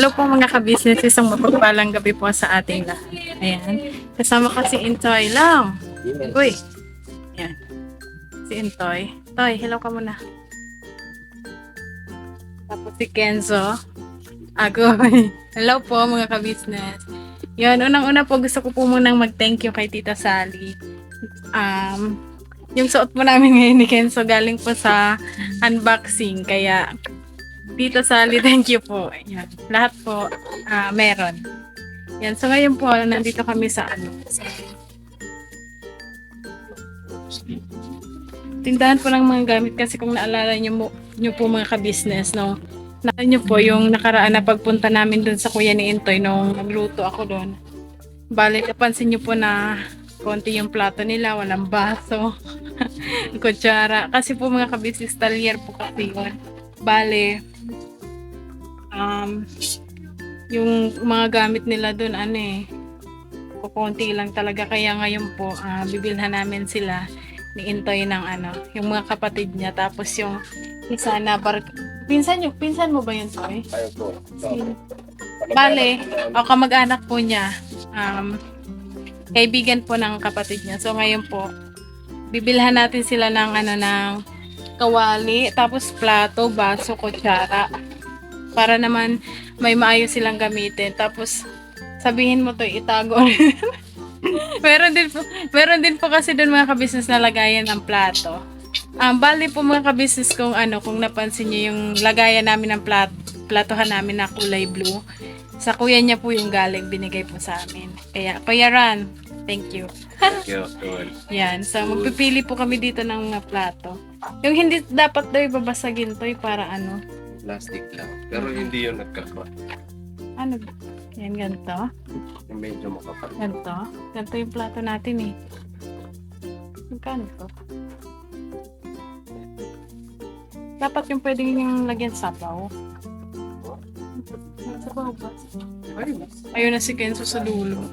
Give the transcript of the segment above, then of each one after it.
Hello po mga ka-business, isang mapagpalang gabi po sa ating lahat. Ayan, kasama ko si Intoy lang. Uy, ayan, si Intoy. Toy, hello ka muna. Tapos si Kenzo. Agoy. Hello po mga ka-business. Yun, unang-una po gusto ko po munang mag-thank you kay Tita Sally. Yung suot mo namin ngayon ni Kenzo galing po sa unboxing, kaya Tita Sally, thank you po. Yan. Lahat po, meron. Yan. So, ngayon po, nandito kami sa tindahan po ng mga gamit kasi kung naalala nyo po mga ka-business, no? Naalala nyo po yung nakaraan na pagpunta namin dun sa kuya ni Intoy nung nagluto ako dun. Bale, napansin nyo po na konti yung plato nila, walang baso, kutsara. Kasi po mga ka-business, talyer po kasi yun. Bale, yung mga gamit nila doon kukunti lang talaga, kaya ngayon po bibilhan namin sila ni Intoy ng yung mga kapatid niya, tapos yung isa na pinsan mo ba yun, Toy? Ayaw po. Bale, o kamag-anak po niya, kaibigan po ng kapatid niya. So ngayon po bibilhan natin sila ng ng kawali, tapos plato, baso, kutsara, para naman may maayos silang gamitin. Tapos sabihin mo to, itago. meron din po kasi doon mga ka-business na lagayan ng plato. Bali po mga ka-business, kung napansin niyo yung lagayan namin ng platohan namin na kulay blue, sa kuya niya po yung galing, binigay po sa amin. Kaya Kuya Ran, thank you. Thank you. Good. Yan, so magpipili po kami dito ng mga plato. Yung hindi dapat daw ibabasagin to, para Plastic lang. Pero hindi yun nagkakwa. Yan, ganito. Yung medyo makapal. Ganito yung plato natin eh. Magkano to? Dapat yung pwedeng yung lagyan sabaw. Sabaw ba? Ayun na si Kenzo sa dulo.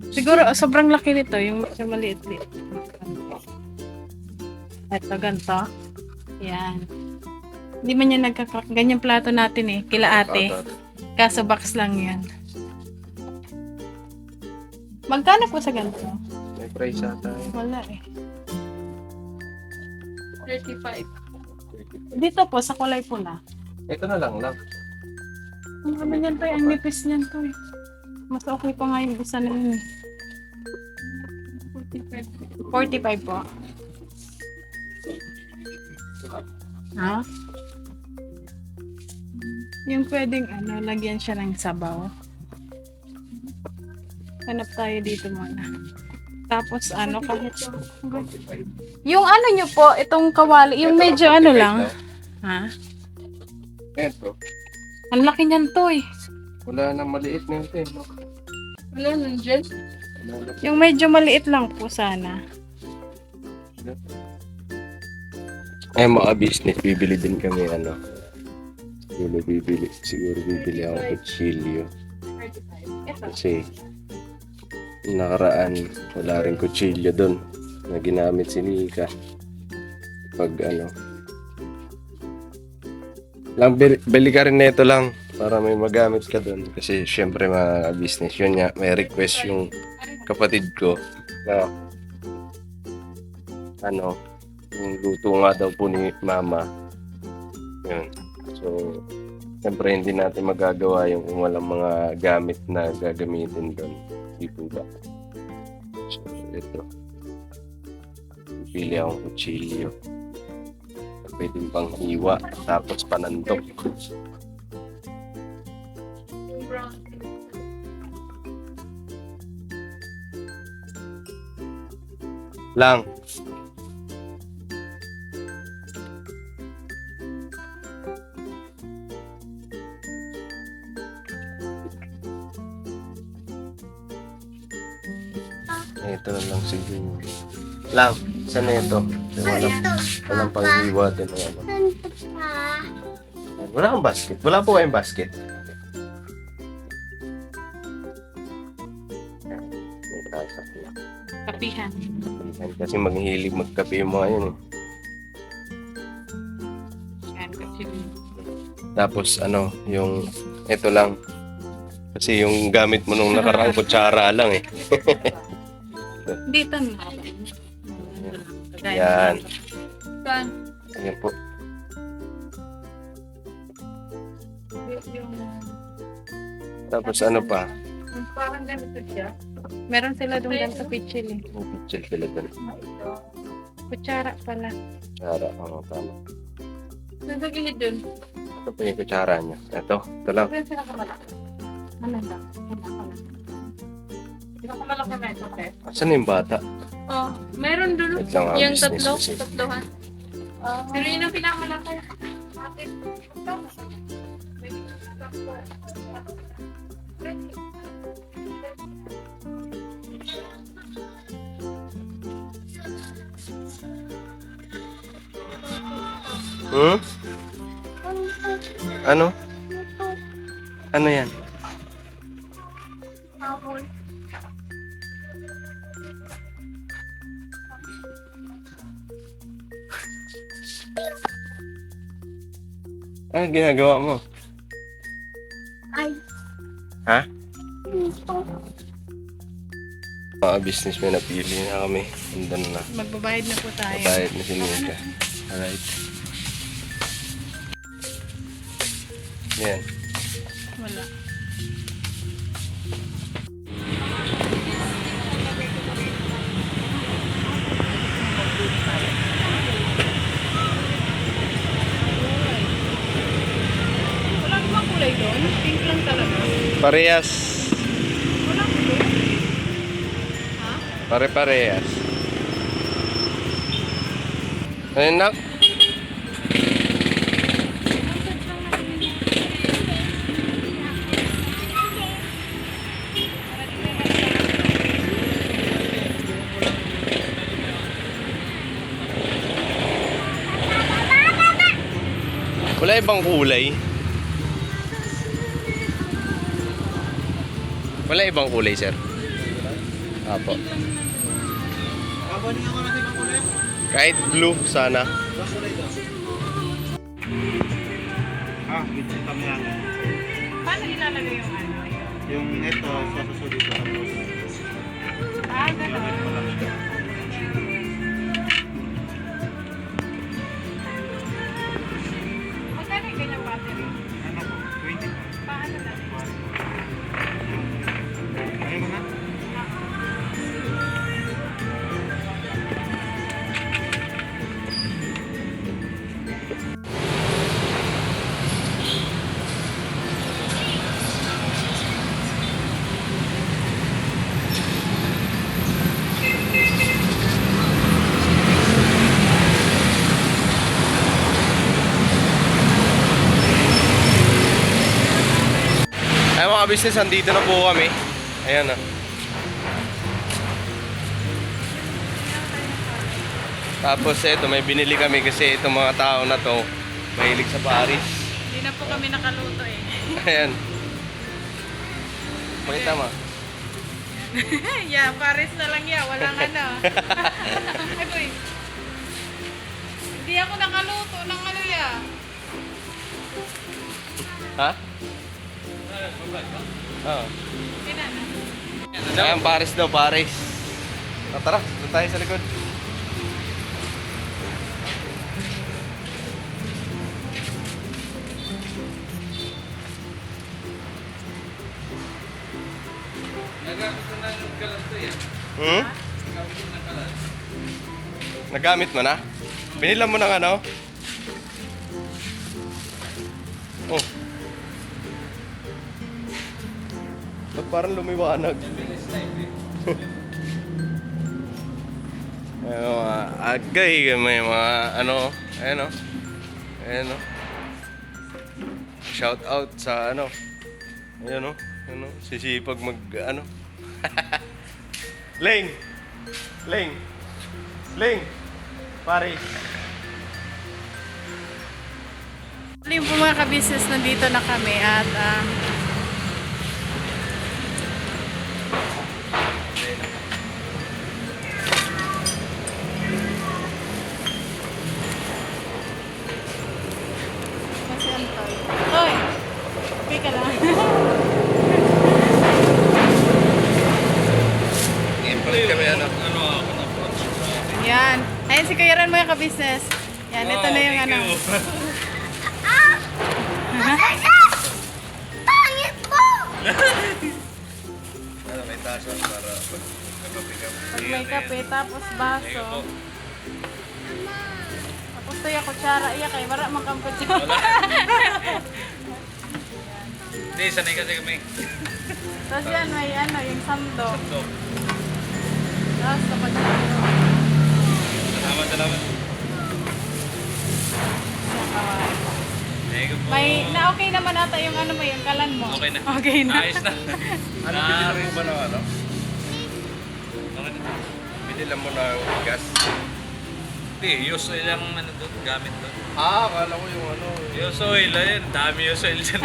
Siguro sobrang laki nito, yung maliit-liit. Ito, ganito. Yan. Hindi man yan nagkakrak. Ganyan plato natin eh. Kila ate. Kaso box lang yan. Magkano po sa ganito? May price ata. Wala eh. 35. Dito po, sa kulay pula. Ito na lang. Ang kami niyan to, ang nipis niyan to eh. Mas okay pa nga yung isa na yun eh. 45 po. Ha? Yung pwedeng lagyan siya ng sabaw. Hanap tayo dito muna. Tapos kahit yung nyo po, itong kawali, yung medyo lang. Ha? Ito. Ang laki niyan to eh. Wala nang maliit na ito eh. Wala nang dyan? Yung medyo maliit lang po sana. Ay, mga business, bibili din kami siguro bibili ako ng kutsilyo. Kasi nakaraan wala rin kutsilyo doon na ginamit si Nika. Pag bili ka rin nito lang para may magamit ka doon. Kasi syempre mga business, yun nga, may request yung kapatid ko na yung luto nga daw po ni mama. Yun. So, siyempre hindi natin magagawa yung kung walang mga gamit na gagamitin doon. Di po ba? So, ito. Pili akong kutsilyo. Pwedeng pang hiwa, tapos panandok. Lang. Ito na lang siguro. Lang, saan na ito? Walang panghiwa din. Wala kang basket. Wala po kayong basket. May tasak lang. Kapihan. Kasi maghihilig magkape yung mga yun eh. Yan, kasi Tapos ano, yung ito lang. Kasi yung gamit mo nung nakaraang kutsara lang eh. Dito na. Yan. Saan? Ayan po. Tapos ano pa? Parang ganito siya. Meron sila doon ganito pichil eh. Chill sila dun. Kutsara pala. Kutsara, oo, tama. Nasa gilid dun. Ito po yung kutsara niya. Ito lang. Meron sila kamalaki. Ano lang? Hindi ko kamalaki na ito, Pep. Asan yung bata? Oh, meron dun. Wait lang, Yung business tatlo. kasi. Tatlohan. Pero yun ang pinakamalaki. Bakit? Hmm? Ano? Ano yan? Ano ginagawa mo? Ay. Ha? Mga business may napili na kami. Andan na. Magbabayad na po tayo. Bayad na si Nika. Alright. Yan. Wala. Wala namang kulay doon. Pink lang talaga. Parehas. Wala kulay. Ha? Pare-parehas. Ayun nak. Wala ibang kulay. Wala ibang kulay, sir. Apo. Kahit blue sana. Bitsin kami yan. Paano nilalagay yung ano? Yung ito, sasusunod dito tapos Ganun. gamit mo lang siya. Magkano yung ganyang battery? Ano po? 20 po. Paano na? Ayun mo na? Ay mga business, andito na po kami. Ayan na. Tapos ito, may binili kami kasi itong mga tao na to mahilig sa Paris. Hindi na po kami nakaluto eh. Ayan. Pakita mo. Yeah, Paris na lang ya. Walang ano. Ay boy. Hindi ako nakaluto ng ano ya. Ha? Oo. Kinana. Ayan, Paris daw, Paris. Tara, doon tayo sa likod. Hmm? Nagamit mo na? Binilan mo ng ano? Oh. Ba't parang lumiwanag? May mga agay, may mga ano, ayan o. Ayan o. Shout out sa ano. Ayan o. Ano, sisipag mag ano. Ling! Ling! Ling! Pare! Yung po mga ka-business, nandito na kami at kasi ano tayo? Ayan si Kuya Ran mga ka-business. Yan, ito na yung ano. Pangit mo! Ano, may taso para pag-pick up. Pag may kape, tapos baso. Tapos ito yung kutsara. Iya kay Mara makang kutsara. Hindi, sanay kasi kami. Tapos yan, may ano, yung sandok. So, Tapos kapag ano. salamat. Thank you po. May, na okay naman ata yung ano mo, yung kalan mo. Okay na. Okay na. Ayos na. Ano, binila mo ba ng ano? Okay na. Binila mo ng gas? Hindi, use oil lang ano doon, gamit doon. Akala ko yung ano. Use oil, ayun. Dami use oil dyan.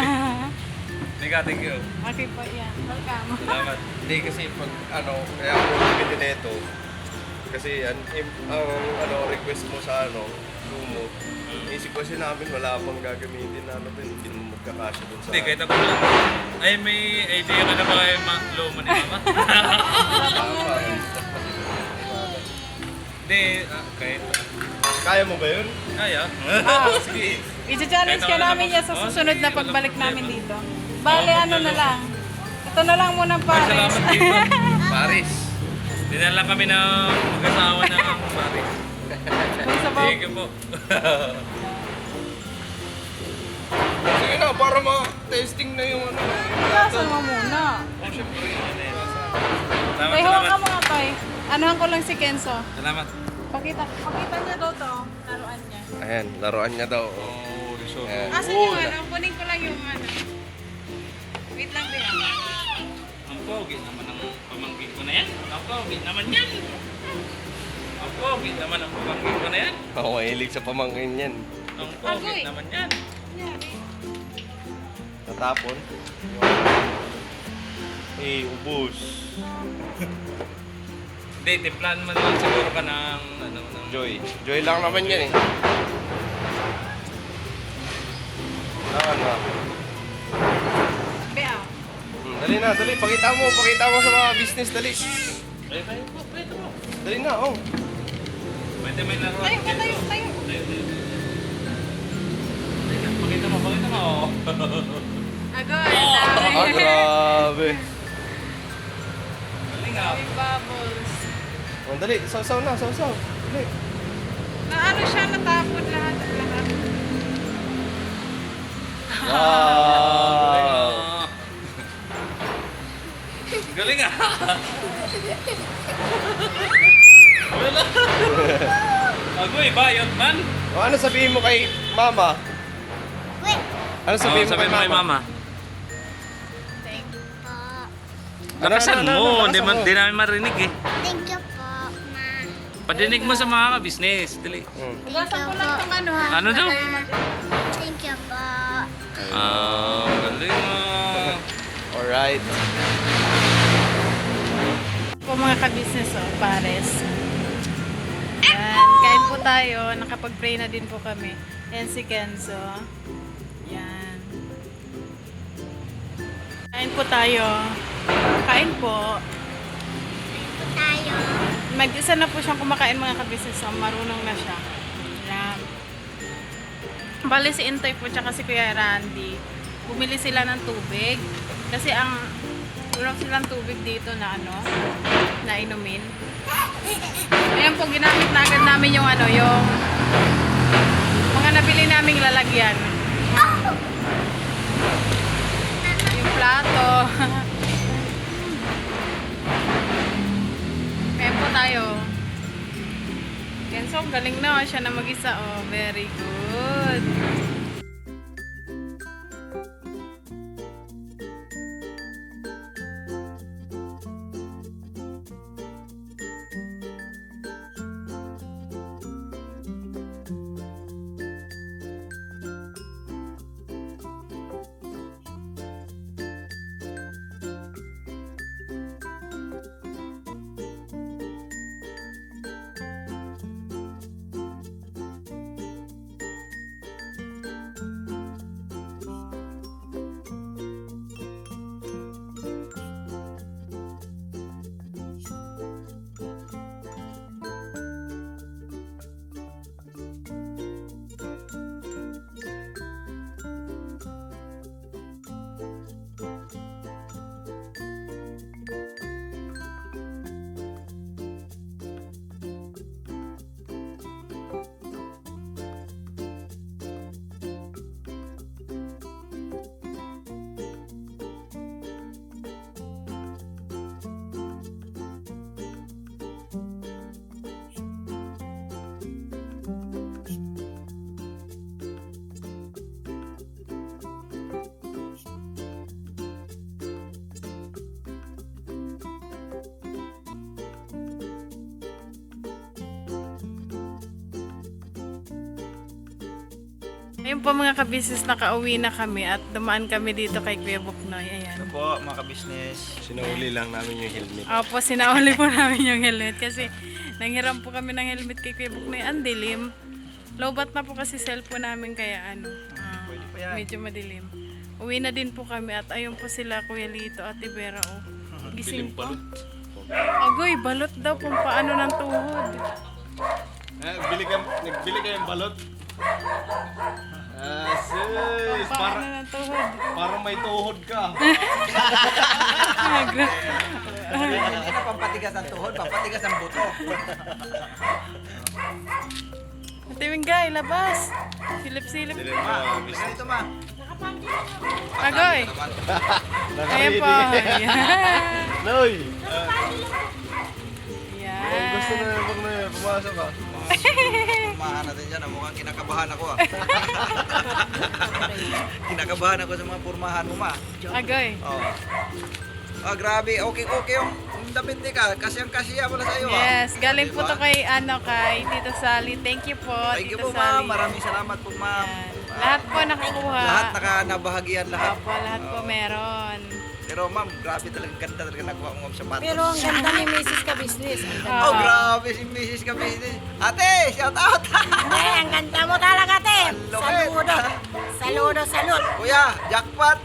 Thank you. Okay po, yan. Welcome. Salamat. Hindi kasi pag ano, kaya ako bumili nito. Kasi ang ano, request mo sa ano, lumo. Isip kasi namin wala pang gagamitin na ano, hindi mo magkakasya dun sa... Hindi, kahit ako lang. Ay, may idea ka na ba kayo low mo ni Mama? Hindi, kahit... Kaya mo ba yun? Kaya. Sige. I-challenge ka namin yan sa susunod na pagbalik namin dito. Bale, ano na lang. Ito na lang muna Ay, pares. salamat dito. Paris. Dinala kami ng mag-asawa ng Paris. Sa bawah. Thank you po. Sige na, para ma-testing na yung ano. Lasan mo muna. Salamat, Tay, hawa ka salamat. mga tay. Anuhan ko lang si Kenzo. Salamat. Pakita niya daw to. Laruan niya. Ayan, laruan niya daw. Oh, resort. Ayan. Asan yung ano? Kunin ko lang yung ano. Wait lang din. Ang pogi naman ang pamangkin ko na yan. Ang pogi naman yan. Ang pogi naman ang pamangkin ko na yan. Ako mahilig sa pamangkin yan. Ang pogi Agoy. naman yan. Natapon. Eh, ubos. Hindi, timplan mo naman siguro ka ng ano, ng Joy. Joy lang naman yan eh. Ano? Bea. Dali na, dali. Pakita mo sa mga business, dali. Ay, tayo po, pwede mo. Dali na, oh. Pwede may laruan. Tayo ka, tayo. Tayo. Pakita mo. Oh. Agoy, dami. Ah, grabe. Galing ah. May bubbles. Oh, dali, sausaw na, sausaw. Dali. Na ano siya, natapon lahat. Wow. Galing ah. Wala. Agoy, bayot man. O, ano sabihin mo kay mama? Wait. Ano sabihin mo sabi kay mama? Thank you po. Lakasan mo, lakasan mo. di namin marinig eh. Thank you po, ma. Padinig mo sa mga ka-business. Dali. Ugasan ko lang itong ano ha. Ano daw? Thank you po. Galing ah. Alright. Po mga ka-business, oh, pares. Yan, kain po tayo. Nakapag-pray na din po kami. Yan si Kenzo. Yan. Kain po tayo. Kain po. Tayo. Mag-isa na po siyang kumakain mga ka-business. So, marunong na siya. Yan. Bali si Intoy po tsaka si Kuya Randy. Bumili sila ng tubig. Kasi ang ulam silang tubig dito na ano, na inumin. Ayan po, ginamit na agad namin yung ano, yung mga nabili naming lalagyan. Yung plato. Ayan po tayo. Kenzo, galing na. Siya na mag-isa. Oh, very good. Ayun po mga kabisnes, nakauwi na kami at dumaan kami dito kay Kuya Buknoy. Ayan. Ito po mga kabisnes. Sinauli lang namin yung helmet. Opo, sinauli po namin yung helmet kasi nanghiram po kami ng helmet kay Kuya Buknoy. Ang dilim. Lowbat na po kasi cellphone namin kaya medyo madilim. Uwi na din po kami at ayun po sila Kuya Lito at Ibera. Gising po. Agoy, balot daw kung paano ng tuhod. Nagbili kayong balot? Sis, Paano ng tuhod? parang may tuhod ka. Hindi na pampatigas ang tuhod, pampatigas ang buto. Ate Wingay, labas. Silip-silip. Ma, dito ma. Agoy. Ayan po. Ayan. Noy! Gusto Ayan. na pag na pumasok ka. Pumahan natin dyan, mukhang kinakabahan ako ah. Kinakabahan ako sa mga pormahan mo ma. Agoy. Oh. Ah, grabe. Okay yung damit ni ka. Kasi ang kasiya pala sa iyo ah. Yes, galing po Diba? to kay Tito Sally. Thank you po, Thank you Tito po ma'am. Sally. Maraming salamat po ma'am. Yan. Lahat po nakakuha. Lahat nabahagian lahat. Opo, lahat po meron. Pero ma'am, grabe talaga ganda talaga nakuha mo ang sapatos. Pero ang ganda ni Mrs. Ka-Business. Ang ganda. Oh, grabe si Mrs. Ka-Business. Ate, shout out! Hindi, ang ganda mo talaga, te. Lupit. Saludo. Saludo, salud. Kuya, jackpot!